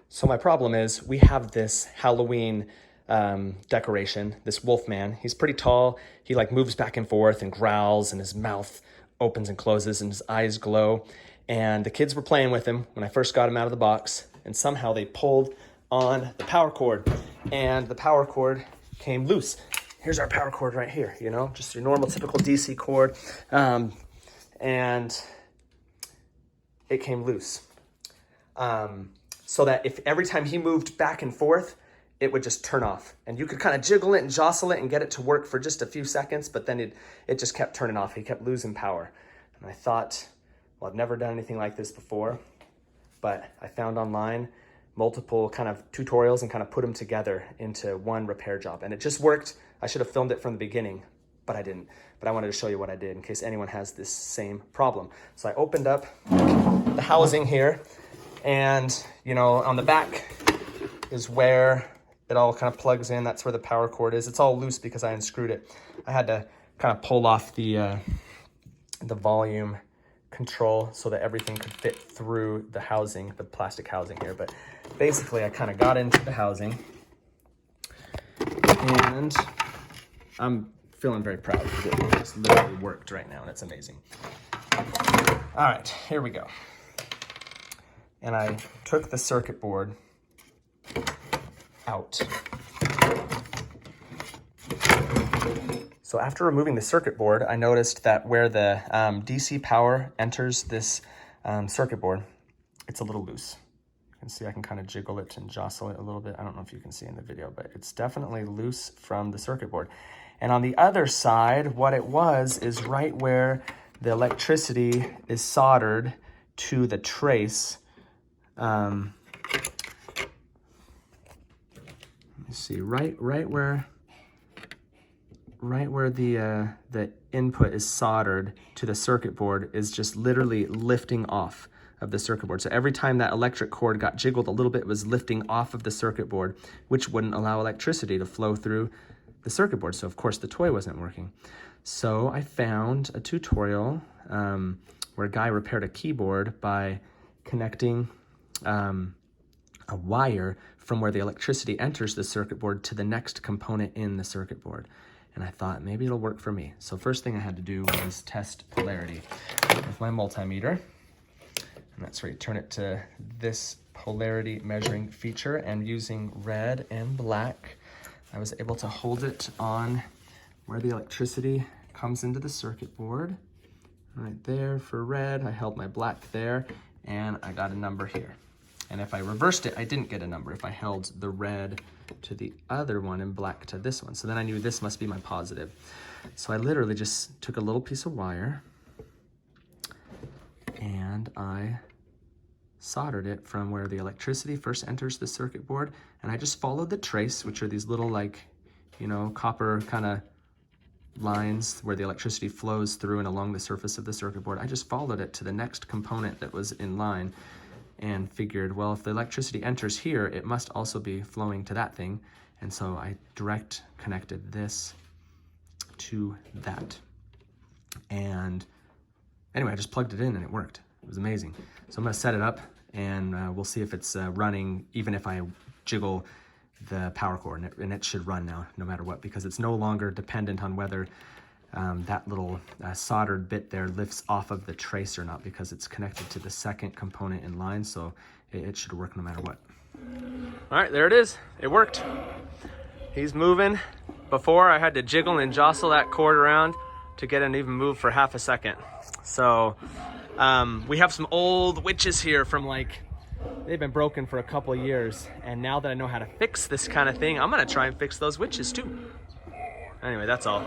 So my problem is we have this Halloween decoration, this wolfman. He's pretty tall. He like moves back and forth and growls, and his mouth opens and closes and his eyes glow. And the kids were playing with him when I first got him out of the box, and somehow they pulled on the power cord, and the power cord came loose. Here's our power cord right here, you know, just your normal typical DC cord. And it came loose. So that if every time he moved back and forth, it would just turn off. And you could kind of jiggle it and jostle it and get it to work for just a few seconds, but then it just kept turning off. He kept losing power. And I thought, well, I've never done anything like this before, but I found online multiple kind of tutorials and kind of put them together into one repair job. And it just worked. I should have filmed it from the beginning, but I didn't. But I wanted to show you what I did in case anyone has this same problem. So I opened up the housing here, and you know, on the back is where it all kind of plugs in. That's where the power cord is. It's all loose because I unscrewed it. I had to kind of pull off the volume control so that everything could fit through the housing, the plastic housing here. But basically I kind of got into the housing, and I'm feeling very proud because it just literally worked right now, and it's amazing. All right, here we go. And I took the circuit board out. So after removing the circuit board, I noticed that where the DC power enters this circuit board, it's a little loose. You can see I can kind of jiggle it and jostle it a little bit. I don't know if you can see in the video, but it's definitely loose from the circuit board. And on the other side, what it was is right where the electricity is soldered to the trace. Let me see, right where the input is soldered to the circuit board is just literally lifting off of the circuit board. So every time that electric cord got jiggled a little bit, it was lifting off of the circuit board, which wouldn't allow electricity to flow through the circuit board. So of course the toy wasn't working. So I found a tutorial where a guy repaired a keyboard by connecting a wire from where the electricity enters the circuit board to the next component in the circuit board. And I thought maybe it'll work for me. So first thing I had to do was test polarity with my multimeter. And that's where you turn it to this polarity measuring feature, and using red and black, I was able to hold it on where the electricity comes into the circuit board. Right there for red, I held my black there, and I got a number here. And if I reversed it, I didn't get a number if I held the red to the other one and black to this one. So then I knew this must be my positive. So I literally just took a little piece of wire and I soldered it from where the electricity first enters the circuit board, and I just followed the trace, which are these little, like, you know, copper kind of lines where the electricity flows through and along the surface of the circuit board. I just followed it to the next component that was in line and figured, well, if the electricity enters here, it must also be flowing to that thing. And so I direct connected this to that. And anyway, I just plugged it in and it worked. It was amazing. So I'm gonna set it up, and we'll see if it's running even if I jiggle the power cord, and it should run now no matter what, because it's no longer dependent on whether that little soldered bit there lifts off of the trace or not, because it's connected to the second component in line, so it should work no matter what. All right, there it is. It worked. He's moving. Before, I had to jiggle and jostle that cord around to get it to even move for half a second. So we have some old witches here from, like, they've been broken for a couple of years, and now that I know how to fix this kind of thing, I'm gonna try and fix those witches too. Anyway, that's all.